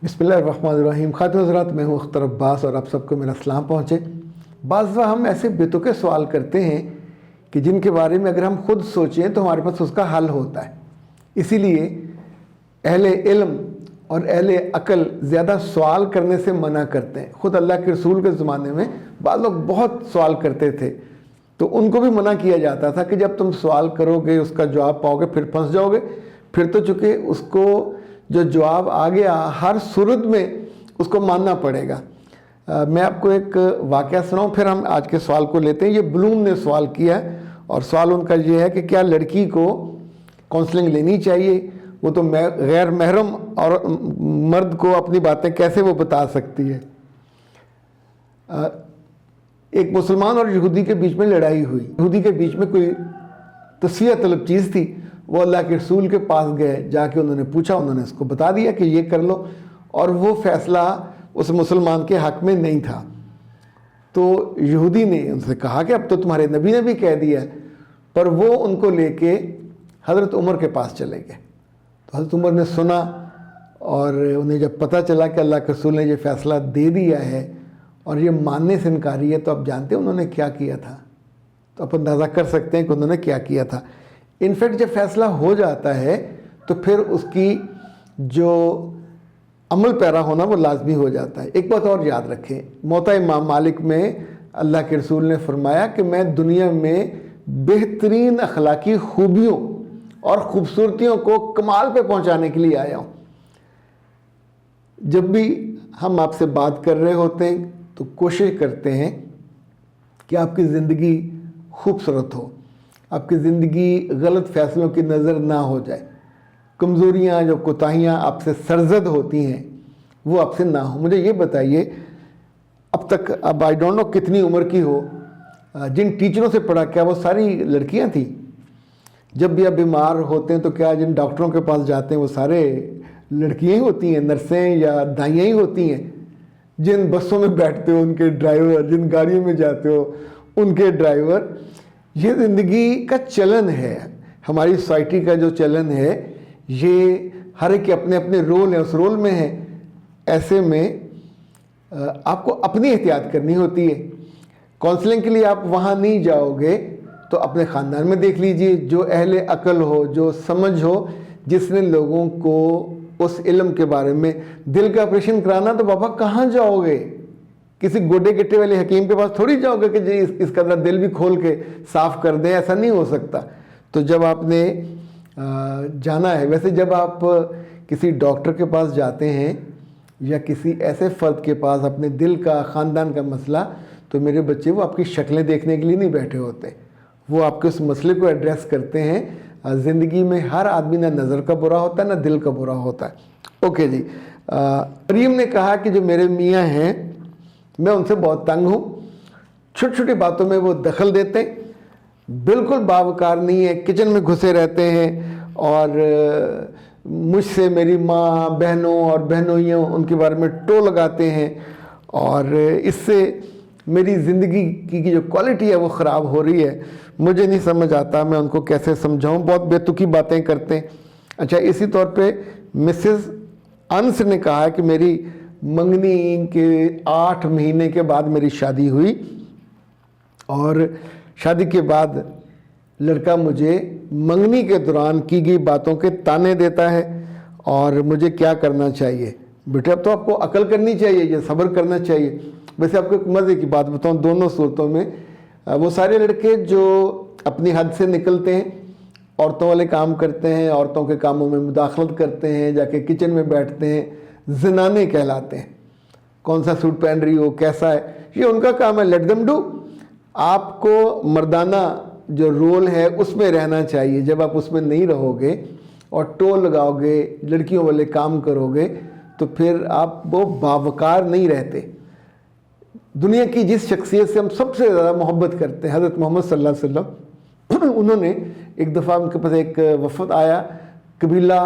بسم اللہ الرحمن الرحیم۔ خاتون حضرات، میں ہوں اختر عباس اور آپ سب کو میرا سلام پہنچے۔ بعض دفعہ ہم ایسے بےتوقع سوال کرتے ہیں کہ جن کے بارے میں اگر ہم خود سوچیں تو ہمارے پاس اس کا حل ہوتا ہے۔ اسی لیے اہل علم اور اہل عقل زیادہ سوال کرنے سے منع کرتے ہیں۔ خود اللہ کے رسول کے زمانے میں بعض لوگ بہت سوال کرتے تھے، تو ان کو بھی منع کیا جاتا تھا کہ جب تم سوال کرو گے اس کا جواب پاؤ گے پھر پھنس جاؤ گے۔ پھر تو چونکہ اس کو جو جواب آ گیا ہر صورت میں اس کو ماننا پڑے گا۔ میں آپ کو ایک واقعہ سناؤں پھر ہم آج کے سوال کو لیتے ہیں۔ یہ بلوم نے سوال کیا ہے اور سوال ان کا یہ ہے کہ کیا لڑکی کو کونسلنگ لینی چاہیے؟ وہ تو غیر محرم اور مرد کو اپنی باتیں کیسے وہ بتا سکتی ہے؟ ایک مسلمان اور یہودی کے بیچ میں لڑائی ہوئی۔ یہودی کے بیچ میں کوئی تصفیہ طلب چیز تھی، وہ اللہ کے رسول کے پاس گئے، جا کے انہوں نے پوچھا، انہوں نے اس کو بتا دیا کہ یہ کر لو، اور وہ فیصلہ اس مسلمان کے حق میں نہیں تھا۔ تو یہودی نے ان سے کہا کہ اب تو تمہارے نبی نے بھی کہہ دیا ہے، پر وہ ان کو لے کے حضرت عمر کے پاس چلے گئے۔ تو حضرت عمر نے سنا اور انہیں جب پتہ چلا کہ اللہ کے رسول نے یہ فیصلہ دے دیا ہے اور یہ ماننے سے انکاری ہے، تو آپ جانتے ہیں انہوں نے کیا کیا تھا؟ تو آپ اندازہ کر سکتے ہیں کہ انہوں نے کیا کیا تھا۔ انفیکٹ جب فیصلہ ہو جاتا ہے تو پھر اس کی جو عمل پیرا ہونا وہ لازمی ہو جاتا ہے۔ ایک بات اور یاد رکھیں، موطا امام مالک میں اللہ کے رسول نے فرمایا کہ میں دنیا میں بہترین اخلاقی خوبیوں اور خوبصورتیوں کو کمال پہ پہنچانے کے لیے آیا ہوں۔ جب بھی ہم آپ سے بات کر رہے ہوتے ہیں تو کوشش کرتے ہیں کہ آپ کی زندگی خوبصورت ہو، آپ کی زندگی غلط فیصلوں کی نظر نہ ہو جائے، کمزوریاں جو کوتاہیاں آپ سے سرزد ہوتی ہیں وہ آپ سے نہ ہوں۔ مجھے یہ بتائیے، اب تک اب آئی ڈونٹ نو کتنی عمر کی ہو، جن ٹیچروں سے پڑھا کیا وہ ساری لڑکیاں تھیں؟ جب بھی آپ بیمار ہوتے ہیں تو کیا جن ڈاکٹروں کے پاس جاتے ہیں وہ سارے لڑکیاں ہی ہوتی ہیں، نرسیں یا دائیاں ہی ہوتی ہیں؟ جن بسوں میں بیٹھتے ہو ان کے ڈرائیور، جن گاڑیوں میں جاتے ہو ان کے ڈرائیور۔ یہ زندگی کا چلن ہے، ہماری سوسائٹی کا جو چلن ہے، یہ ہر ایک کے اپنے اپنے رول ہیں، اس رول میں ہیں۔ ایسے میں آپ کو اپنی احتیاط کرنی ہوتی ہے۔ کونسلنگ کے لیے آپ وہاں نہیں جاؤ گے تو اپنے خاندان میں دیکھ لیجئے، جو اہل عقل ہو، جو سمجھ ہو، جس نے لوگوں کو اس علم کے بارے میں، دل کا آپریشن کرانا تو بابا کہاں جاؤ گے؟ کسی گوڈے گٹے والے حکیم کے پاس تھوڑی جاؤ گے کہ جی اس کا دل بھی کھول کے صاف کر دیں، ایسا نہیں ہو سکتا۔ تو جب آپ نے جانا ہے، ویسے جب آپ کسی ڈاکٹر کے پاس جاتے ہیں یا کسی ایسے فرد کے پاس اپنے دل کا، خاندان کا مسئلہ، تو میرے بچے وہ آپ کی شکلیں دیکھنے کے لیے نہیں بیٹھے ہوتے، وہ آپ کے اس مسئلے کو ایڈریس کرتے ہیں۔ زندگی میں ہر آدمی نہ نظر کا برا ہوتا ہے نہ دل کا برا ہوتا ہے۔ اوکے جی، مریم نے کہا کہ جو میرے میاں ہیں میں ان سے بہت تنگ ہوں، چھوٹی چھوٹی باتوں میں وہ دخل دیتے ہیں، بالکل باوقار نہیں ہے، کچن میں گھسے رہتے ہیں اور مجھ سے میری ماں، بہنوں اور بہنوئیوں ان کے بارے میں ٹو لگاتے ہیں، اور اس سے میری زندگی کی جو کوالٹی ہے وہ خراب ہو رہی ہے۔ مجھے نہیں سمجھ آتا میں ان کو کیسے سمجھاؤں، بہت بے تکی باتیں کرتے ہیں۔ اچھا، اسی طور پہ مسز انس نے کہا کہ میری منگنی کے 8 مہینے کے بعد میری شادی ہوئی، اور شادی کے بعد لڑکا مجھے منگنی کے دوران کی گئی باتوں کے تانے دیتا ہے، اور مجھے کیا کرنا چاہیے؟ بیٹے اب تو آپ کو عقل کرنی چاہیے، یہ صبر کرنا چاہیے۔ ویسے آپ کو ایک مزے کی بات بتاؤں، دونوں صورتوں میں وہ سارے لڑکے جو اپنی حد سے نکلتے ہیں، عورتوں والے کام کرتے ہیں، عورتوں کے کاموں میں مداخلت کرتے ہیں، جا کے کچن میں بیٹھتے ہیں، زنانے کہلاتے ہیں۔ کون سا سوٹ پہن رہی ہو، کیسا ہے، یہ ان کا کام ہے، لیٹ دم ڈو۔ آپ کو مردانہ جو رول ہے اس میں رہنا چاہیے۔ جب آپ اس میں نہیں رہو گے اور ٹول لگاؤ گے، لڑکیوں والے کام کرو گے، تو پھر آپ وہ باوقار نہیں رہتے۔ دنیا کی جس شخصیت سے ہم سب سے زیادہ محبت کرتے ہیں، حضرت محمد صلی اللہ علیہ وسلم، انہوں نے ایک دفعہ ان کے پاس ایک وفد آیا، قبیلہ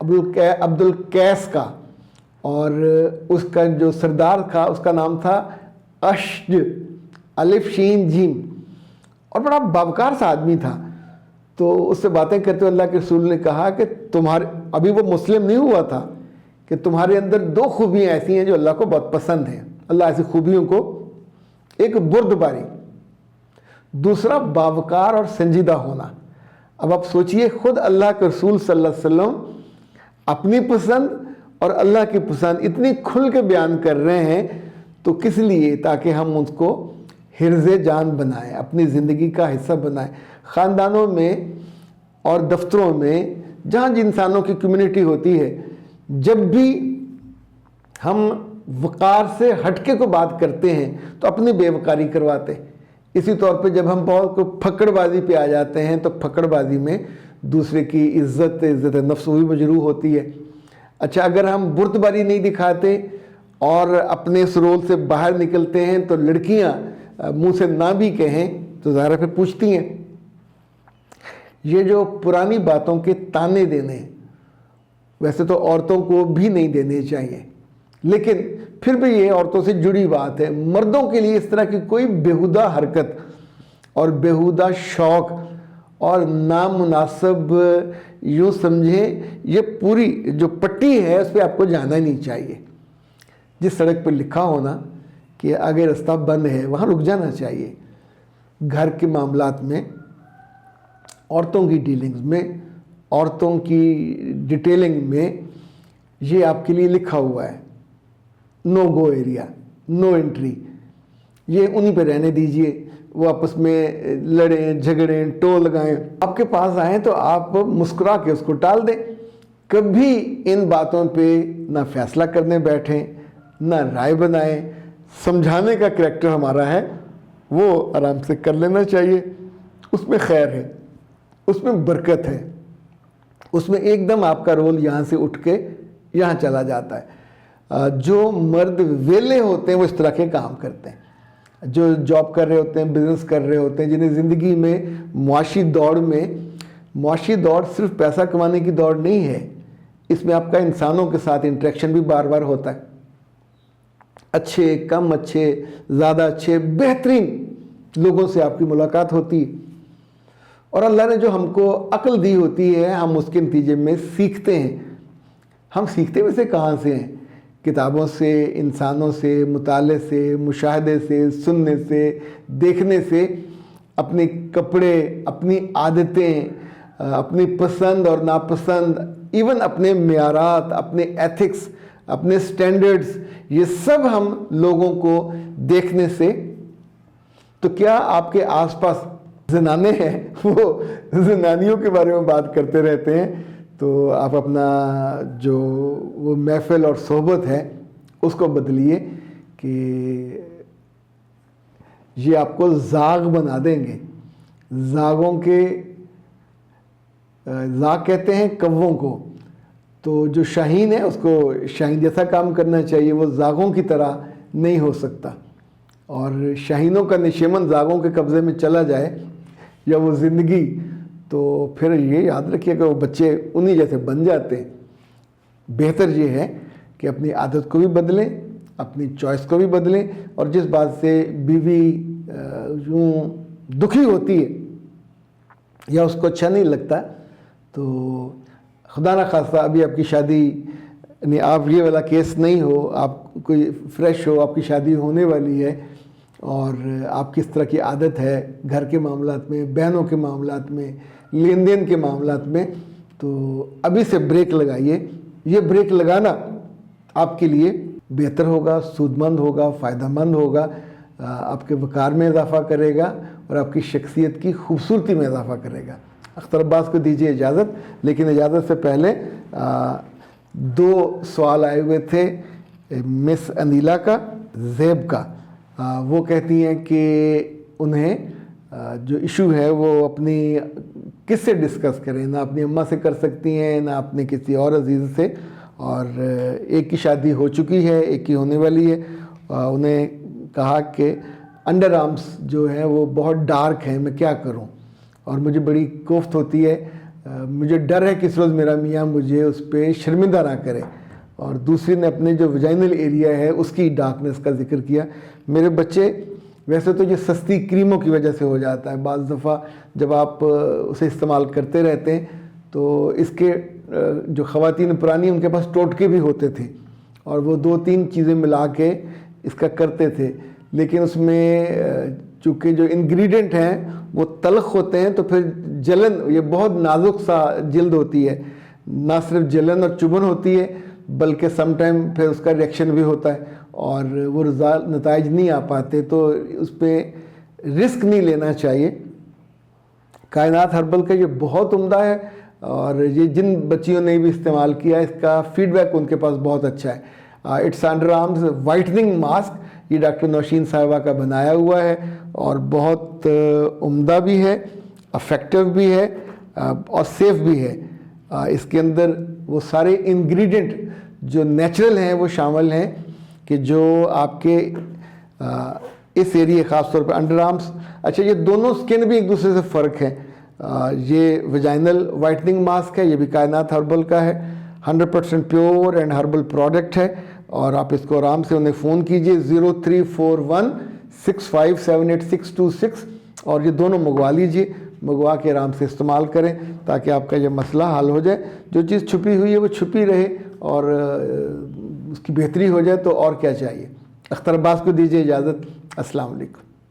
عبد القیس کا، اور اس کا جو سردار تھا اس کا نام تھا اشج، الف شین جیم، اور بڑا باوقار سا آدمی تھا۔ تو اس سے باتیں کرتے ہوئے اللہ کے رسول نے کہا کہ ابھی وہ مسلم نہیں ہوا تھا کہ تمہارے اندر 2 خوبیاں ایسی ہیں جو اللہ کو بہت پسند ہیں. اللہ ایسی خوبیوں کو، ایک بردباری، دوسرا باوقار اور سنجیدہ ہونا. اب آپ سوچئے خود اللہ کے رسول صلی اللہ علیہ وسلم اپنی پسند اور اللہ کی پسند اتنی کھل کے بیان کر رہے ہیں، تو کس لیے؟ تاکہ ہم اس کو حرز جان بنائیں، اپنی زندگی کا حصہ بنائیں. خاندانوں میں اور دفتروں میں جہاں انسانوں کی کمیونٹی ہوتی ہے، جب بھی ہم وقار سے ہٹ کے کو بات کرتے ہیں تو اپنی بے وقاری کرواتے ہیں. اسی طور پہ جب ہم بہت کو پھکڑ بازی پہ آ جاتے ہیں تو پھکڑ بازی میں دوسرے کی عزت نفس بھی مجروح ہوتی ہے. اچھا، اگر ہم بردباری نہیں دکھاتے اور اپنے اس رول سے باہر نکلتے ہیں تو لڑکیاں منہ سے نہ بھی کہیں تو ظاہر پہ پوچھتی ہیں. یہ جو پرانی باتوں کے تانے دینے، ویسے تو عورتوں کو بھی نہیں دینے چاہیے، لیکن پھر بھی یہ عورتوں سے جڑی بات ہے. مردوں کے لیے اس طرح کی کوئی بیہودہ حرکت اور بیہودہ شوق اور نامناسب، یوں سمجھیں یہ پوری جو پٹی ہے اس پہ آپ کو جانا ہی نہیں چاہیے. جس سڑک پہ لکھا ہونا کہ آگے رستہ بند ہے وہاں رک جانا چاہیے. گھر کے معاملات میں، عورتوں کی ڈیلنگز میں، عورتوں کی ڈیٹیلنگ میں یہ آپ کے لیے لکھا ہوا ہے، نو گو ایریا، نو انٹری. یہ انہی پہ رہنے دیجئے. وہ آپس میں لڑیں جھگڑیں ٹو لگائیں، آپ کے پاس آئیں تو آپ مسکرا کے اس کو ٹال دیں. کبھی ان باتوں پہ نہ فیصلہ کرنے بیٹھیں نہ رائے بنائیں. سمجھانے کا کریکٹر ہمارا ہے وہ آرام سے کر لینا چاہیے. اس میں خیر ہے، اس میں برکت ہے، اس میں ایک دم آپ کا رول یہاں سے اٹھ کے یہاں چلا جاتا ہے. جو مرد ویلے ہوتے ہیں وہ اس طرح کے کام کرتے ہیں، جو جاب کر رہے ہوتے ہیں، بزنس کر رہے ہوتے ہیں، جنہیں زندگی میں معاشی دوڑ صرف پیسہ کمانے کی دوڑ نہیں ہے. اس میں آپ کا انسانوں کے ساتھ انٹریکشن بھی بار بار ہوتا ہے. اچھے کم اچھے، زیادہ اچھے، بہترین لوگوں سے آپ کی ملاقات ہوتی ہے. اور اللہ نے جو ہم کو عقل دی ہوتی ہے ہم اس کے نتیجے میں سیکھتے ہیں. ہم سیکھتے ویسے کہاں سے ہیں؟ کتابوں سے، انسانوں سے، مطالعے سے، مشاہدے سے، سننے سے، دیکھنے سے. اپنے کپڑے، اپنی عادتیں، اپنی پسند اور ناپسند، ایون اپنے معیارات، اپنے ایتھکس، اپنے سٹینڈرڈز، یہ سب ہم لوگوں کو دیکھنے سے. تو کیا آپ کے آس پاس زنانے ہیں وہ زنانیوں کے بارے میں بات کرتے رہتے ہیں؟ تو آپ اپنا جو وہ محفل اور صحبت ہے اس کو بدلیے کہ یہ آپ کو زاغ بنا دیں گے. زاغوں کے زاغ کہتے ہیں کووں کو. تو جو شاہین ہے اس کو شاہین جیسا کام کرنا چاہیے، وہ زاغوں کی طرح نہیں ہو سکتا. اور شاہینوں کا نشیمن زاغوں کے قبضے میں چلا جائے یا وہ زندگی، تو پھر یہ یاد رکھیے کہ وہ بچے انہی جیسے بن جاتے ہیں. بہتر یہ ہے کہ اپنی عادت کو بھی بدلیں، اپنی چوائس کو بھی بدلیں. اور جس بات سے بیوی یوں دکھی ہوتی ہے یا اس کو اچھا نہیں لگتا، تو خدا نہ خواستہ ابھی آپ کی شادی، یعنی آپ یہ والا کیس نہیں ہو، آپ کوئی فریش ہو، آپ کی شادی ہونے والی ہے اور آپ کی اس طرح کی عادت ہے گھر کے معاملات میں، بہنوں کے معاملات میں، لین دین کے معاملات میں، تو ابھی سے بریک لگائیے. یہ بریک لگانا آپ کے لیے بہتر ہوگا، سود مند ہوگا، فائدہ مند ہوگا، آپ کے وقار میں اضافہ کرے گا اور آپ کی شخصیت کی خوبصورتی میں اضافہ کرے گا. اختر عباس کو دیجیے اجازت، لیکن اجازت سے پہلے 2 سوال آئے ہوئے تھے مس انیلا کا، زیب کا. وہ کہتی ہیں کہ انہیں جو ایشو ہے وہ اپنی کس سے ڈسکس کریں، نہ اپنی اماں سے کر سکتی ہیں نہ اپنے کسی اور عزیز سے. اور ایک کی شادی ہو چکی ہے، ایک کی ہونے والی ہے. انہیں کہا کہ انڈر آرمز جو ہیں وہ بہت ڈارک ہیں، میں کیا کروں؟ اور مجھے بڑی کوفت ہوتی ہے، مجھے ڈر ہے کہ اس روز میرا میاں مجھے اس پہ شرمندہ نہ کرے. اور دوسری نے اپنے جو ویجائنل ایریا ہے اس کی ڈارکنس کا ذکر کیا. میرے بچے، ویسے تو یہ سستی کریموں کی وجہ سے ہو جاتا ہے، بعض دفعہ جب آپ اسے استعمال کرتے رہتے ہیں تو اس کے جو خواتین پرانی ان کے پاس ٹوٹکے بھی ہوتے تھے اور وہ 2-3 چیزیں ملا کے اس کا کرتے تھے، لیکن اس میں چونکہ جو انگریڈینٹ ہیں وہ تلخ ہوتے ہیں تو پھر جلن، یہ بہت نازک سا جلد ہوتی ہے، نہ صرف جلن اور چبھن ہوتی ہے بلکہ سم ٹائم پھر اس کا ریئیکشن بھی ہوتا ہے اور وہ نتائج نہیں آ پاتے، تو اس پہ رسک نہیں لینا چاہیے۔ کائنات ہربل کا یہ بہت عمدہ ہے اور یہ جن بچیوں نے بھی استعمال کیا اس کا فیڈ بیک ان کے پاس بہت اچھا ہے۔ It's under arms whitening mask, یہ ڈاکٹر نوشین صاحبہ کا بنایا ہوا ہے اور بہت عمدہ بھی ہے، افیکٹو بھی ہے اور سیف بھی ہے۔ اس کے اندر وہ سارے انگریڈینٹ جو نیچرل ہیں وہ شامل ہیں کہ جو آپ کے اس ایریے خاص طور پہ انڈر آرمز، اچھا یہ دونوں سکن بھی ایک دوسرے سے فرق ہے۔ یہ ویجائنل وائٹننگ ماسک ہے، یہ بھی کائنات ہربل کا ہے، 100% پیور اینڈ ہربل پروڈکٹ ہے اور آپ اس کو آرام سے انہیں فون کیجئے 0341657826 اور یہ دونوں منگوا لیجئے، منگوا کے آرام سے استعمال کریں تاکہ آپ کا یہ مسئلہ حل ہو جائے۔ جو چیز چھپی ہوئی ہے وہ چھپی رہے اور اس کی بہتری ہو جائے تو اور کیا چاہیے۔ اختر عباس کو دیجیے اجازت، السلام علیکم۔